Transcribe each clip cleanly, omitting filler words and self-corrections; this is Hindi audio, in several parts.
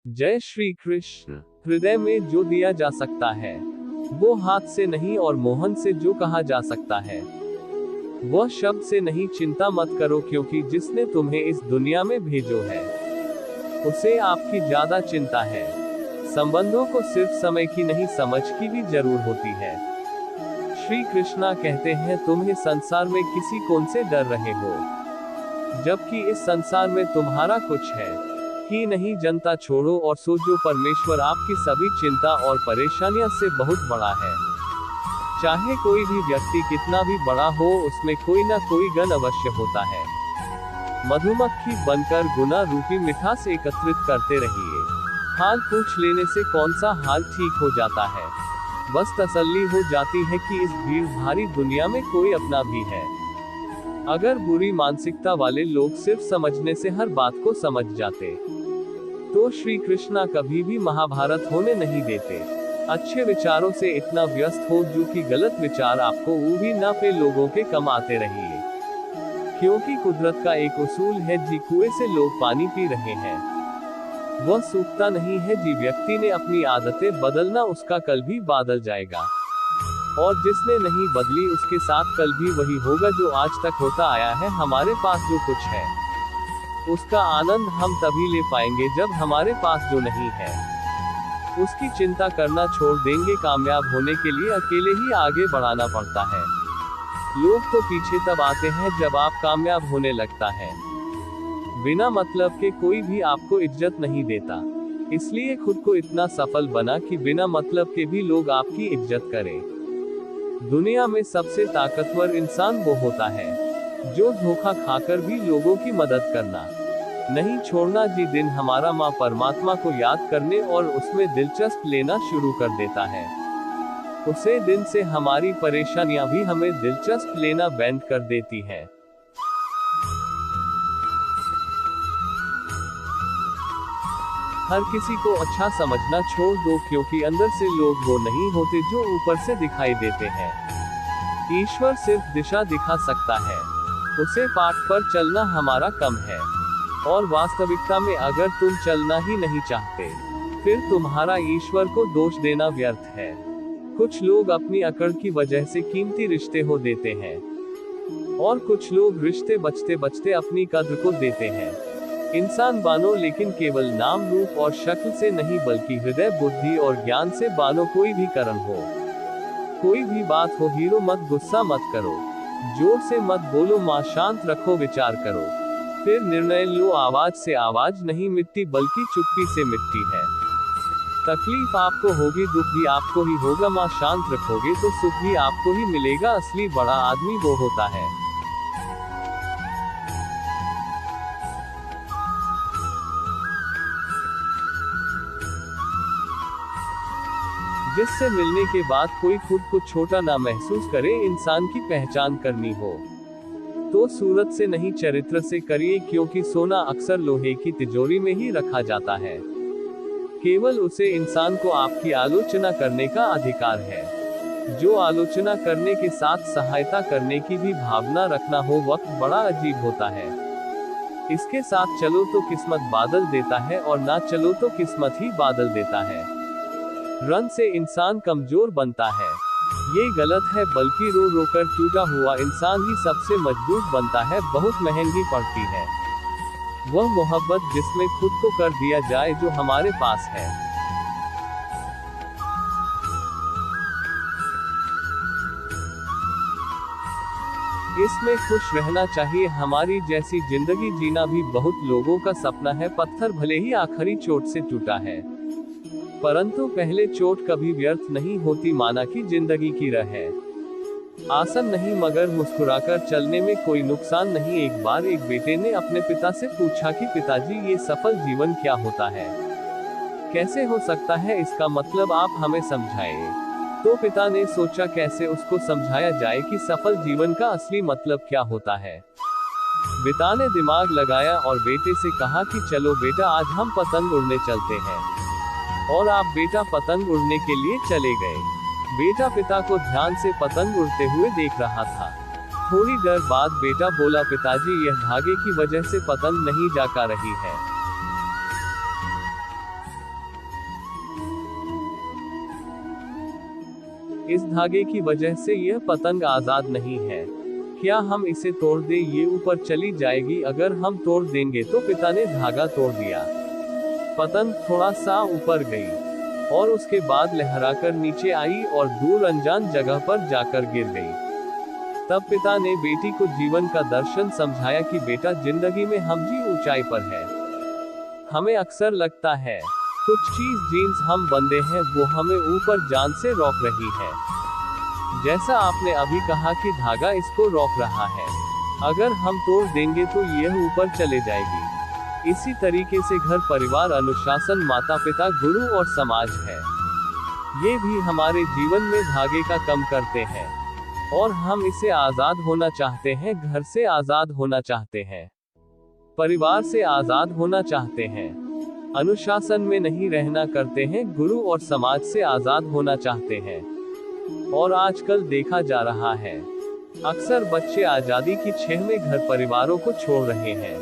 जय श्री कृष्ण। हृदय में जो दिया जा सकता है वो हाथ से नहीं, और मोहन से जो कहा जा सकता है वह शब्द से नहीं। चिंता मत करो, क्योंकि जिसने तुम्हें इस दुनिया में भेजो है उसे आपकी ज्यादा चिंता है। संबंधों को सिर्फ समय की नहीं, समझ की भी जरूर होती है। श्री कृष्णा कहते हैं, तुम्हें संसार में किसी कौन से डर रहे हो, जबकि इस संसार में तुम्हारा कुछ है ही नहीं। जनता छोड़ो और सोचो, परमेश्वर आपकी सभी चिंता और परेशानियों से बहुत बड़ा है। चाहे कोई भी व्यक्ति कितना भी बड़ा हो, उसमें कोई ना कोई गुण अवश्य होता है। मधुमक्खी बनकर गुना रूपी मिठास एकत्रित करते रहिए। हाल पूछ लेने से कौन सा हाल ठीक हो जाता है। बस तसल्ली हो जाती है कि इस भीड़ भारी दुनिया में कोई अपना भी है। अगर बुरी मानसिकता वाले लोग सिर्फ समझने से हर बात को समझ जाते तो श्री कृष्णा कभी भी महाभारत होने नहीं देते। अच्छे विचारों से इतना व्यस्त हो जो कि गलत विचार आपको भी ना पे लोगों के कम आते रहिए, क्योंकि कुदरत का एक उसूल है, जी कुएं से लोग पानी पी रहे हैं वह सूखता नहीं है। जी व्यक्ति ने अपनी आदतें बदलना, उसका कल भी बादल जाएगा, और जिसने नहीं बदली उसके साथ कल भी वही होगा जो आज तक होता आया है। हमारे पास जो कुछ है उसका आनंद हम तभी ले पाएंगे जब हमारे पास जो नहीं है उसकी चिंता करना छोड़ देंगे। कामयाब होने के लिए अकेले ही आगे बढ़ाना पड़ता है। लोग तो पीछे तब आते हैं जब आप कामयाब होने लगता है। बिना मतलब के कोई भी आपको इज्जत नहीं देता, इसलिए खुद को इतना सफल बना कि बिना मतलब के भी लोग आपकी इज्जत करें। दुनिया में सबसे ताकतवर इंसान वो होता है जो धोखा खाकर भी लोगों की मदद करना नहीं छोड़ना। जी दिन हमारा माँ परमात्मा को याद करने और उसमें दिलचस्प लेना शुरू कर देता है, उसे दिन से हमारी परेशानियां भी हमें दिलचस्प लेना बंद कर देती हैं। हर किसी को अच्छा समझना छोड़ दो, क्योंकि अंदर से लोग वो नहीं होते जो ऊपर से दिखाई देते हैं। ईश्वर सिर्फ दिशा दिखा सकता है, उसे पाठ पर चलना हमारा कम है। और वास्तविकता में अगर तुम चलना ही नहीं चाहते फिर तुम्हारा ईश्वर को दोष देना व्यर्थ है। कुछ लोग अपनी अकड़ की वजह से कीमती रिश्ते हो देते हैं, और कुछ लोग रिश्ते बचते बचते अपनी कद्र को देते हैं। इंसान बानो, लेकिन केवल नाम रूप और शक्ल से नहीं, बल्कि हृदय बुद्धि और ज्ञान से बानो। कोई भी कारण हो, कोई भी बात हो, हीरो मत, गुस्सा मत करो, जोर से मत बोलो, मां शांत रखो, विचार करो, फिर निर्णय लो। आवाज से आवाज नहीं मिटती, बल्कि चुप्पी से मिटती है। तकलीफ आपको होगी, दुख भी आपको ही होगा। मां शांत रखोगे तो सुख भी आपको ही मिलेगा। असली बड़ा आदमी वो होता है जिससे मिलने के बाद कोई खुद को छोटा ना महसूस करे। इंसान की पहचान करनी हो तो सूरत से नहीं, चरित्र से करिए, क्योंकि सोना अक्सर लोहे की तिजोरी में ही रखा जाता है। केवल उसे इंसान को आपकी आलोचना करने का अधिकार है जो आलोचना करने के साथ सहायता करने की भी भावना रखना हो। वक्त बड़ा अजीब होता है, इसके साथ चलो तो किस्मत बादल देता है, और ना चलो तो किस्मत ही बादल देता है। रन से इंसान कमजोर बनता है, ये गलत है, बल्कि रो रो कर टूटा हुआ इंसान ही सबसे मजबूत बनता है। बहुत महंगी पड़ती है वह मोहब्बत जिसमें खुद को कर दिया जाए जो हमारे पास है। इसमें खुश रहना चाहिए। हमारी जैसी जिंदगी जीना भी बहुत लोगों का सपना है। पत्थर भले ही आखिरी चोट से टूटा है, परंतु पहले चोट कभी व्यर्थ नहीं होती। माना कि जिंदगी की राह है आसान नहीं, मगर मुस्कुराकर चलने में कोई नुकसान नहीं। एक बार एक बेटे ने अपने पिता से पूछा कि पिताजी, ये सफल जीवन क्या होता है, कैसे हो सकता है, इसका मतलब आप हमें समझाइए। तो पिता ने सोचा कैसे उसको समझाया जाए कि सफल जीवन का असली मतलब क्या होता है। पिता ने दिमाग लगाया और बेटे से कहा कि चलो बेटा, आज हम पतंग उड़ने चलते हैं। और आप बेटा पतंग उड़ने के लिए चले गए। बेटा पिता को ध्यान से पतंग उड़ते हुए देख रहा था। थोड़ी देर बाद बेटा बोला, पिताजी, यह धागे की वजह से पतंग नहीं जा रही है। इस धागे की वजह से यह पतंग आजाद नहीं है। क्या हम इसे तोड़ दें? ये ऊपर चली जाएगी। अगर हम तोड़ देंगे तो पिता ने धागा तोड़ दिया। पतंग थोड़ा सा ऊपर गई और उसके बाद लहराकर नीचे आई और दूर अनजान जगह पर जाकर गिर गई। तब पिता ने बेटी को जीवन का दर्शन समझाया कि बेटा, जिंदगी में हम जी ऊंचाई पर है। हमें अक्सर लगता है कुछ चीज जीन्स हम बंधे हैं वो हमें ऊपर जान से रोक रही है। जैसा आपने अभी कहा कि धागा इसको रोक रहा है। अगर हम तोड़ देंगे तो यह ऊपर चले जाएगी। इसी तरीके से घर परिवार, अनुशासन, माता पिता, गुरु और समाज है। ये भी हमारे जीवन में धागे का कम करते हैं और हम इसे आजाद होना चाहते हैं। घर से आजाद होना चाहते हैं, परिवार से आजाद होना चाहते हैं, अनुशासन में नहीं रहना करते हैं, गुरु और समाज से आजाद होना चाहते हैं। और आजकल देखा जा रहा है अक्सर बच्चे आजादी की छह में घर परिवारों को छोड़ रहे हैं।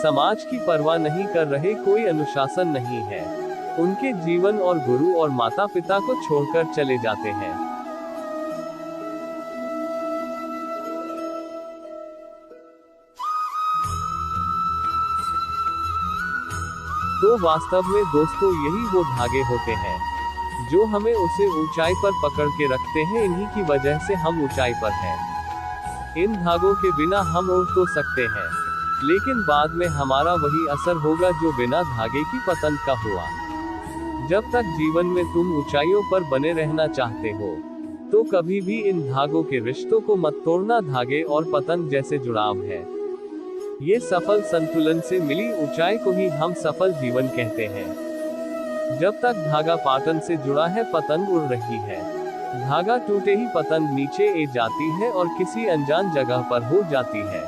समाज की परवाह नहीं कर रहे, कोई अनुशासन नहीं है। उनके जीवन और गुरु और माता पिता को छोड़कर चले जाते हैं। तो वास्तव में दोस्तों यही वो धागे होते हैं जो हमें उसे ऊंचाई पर पकड़ के रखते हैं। इन्हीं की वजह से हम ऊंचाई पर हैं। इन धागों के बिना हम उड़ तो सकते हैं, लेकिन बाद में हमारा वही असर होगा जो बिना धागे की पतंग का हुआ। जब तक जीवन में तुम ऊंचाइयों पर बने रहना चाहते हो तो कभी भी इन धागों के रिश्तों को मत तोड़ना। धागे और पतंग जैसे जुड़ाव है। ये सफल संतुलन से मिली ऊंचाई को ही हम सफल जीवन कहते हैं। जब तक धागा पाटन से जुड़ा है, पतंग उड़ रही है। धागा टूटे ही पतंग नीचे ए जाती है और किसी अनजान जगह पर हो जाती है।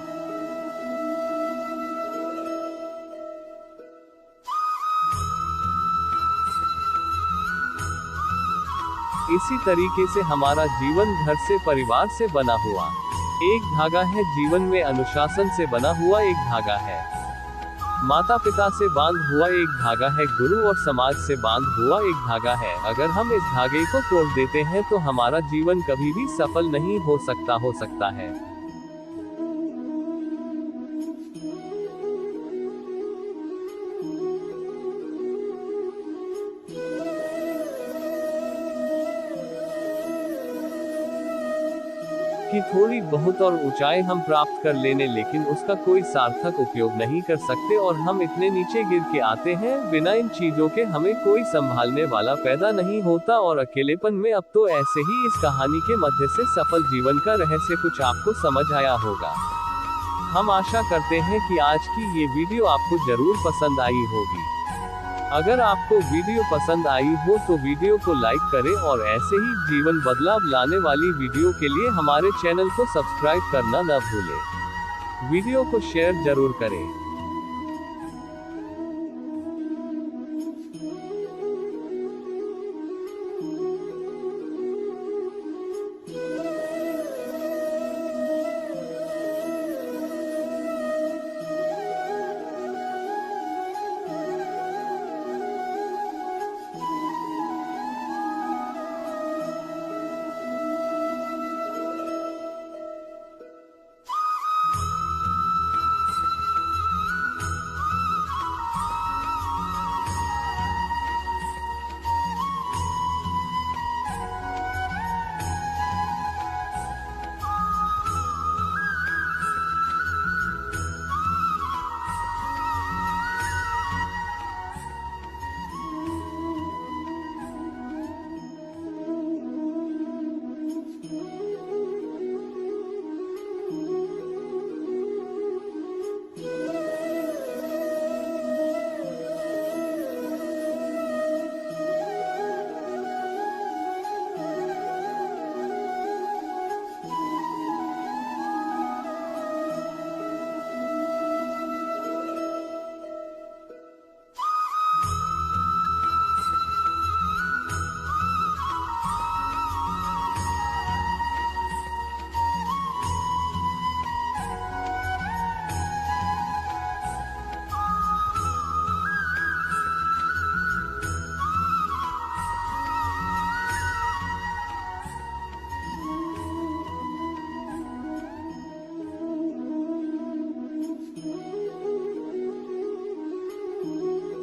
इसी तरीके से हमारा जीवन घर से, परिवार से बना हुआ एक धागा है। जीवन में अनुशासन से बना हुआ एक धागा है। माता पिता से बांध हुआ एक धागा है। गुरु और समाज से बांध हुआ एक धागा है। अगर हम इस धागे को तोड़ देते हैं तो हमारा जीवन कभी भी सफल नहीं हो सकता है। कि थोड़ी बहुत और ऊंचाई हम प्राप्त कर लेने, लेकिन उसका कोई सार्थक उपयोग नहीं कर सकते और हम इतने नीचे गिर के आते हैं। बिना इन चीजों के हमें कोई संभालने वाला पैदा नहीं होता और अकेलेपन में। अब तो ऐसे ही इस कहानी के मध्य से सफल जीवन का रहस्य कुछ आपको समझ आया होगा। हम आशा करते हैं कि आज की ये वीडियो आपको जरूर पसंद आई होगी। अगर आपको वीडियो पसंद आई हो तो वीडियो को लाइक करें और ऐसे ही जीवन बदलाव लाने वाली वीडियो के लिए हमारे चैनल को सब्सक्राइब करना न भूलें। वीडियो को शेयर जरूर करें।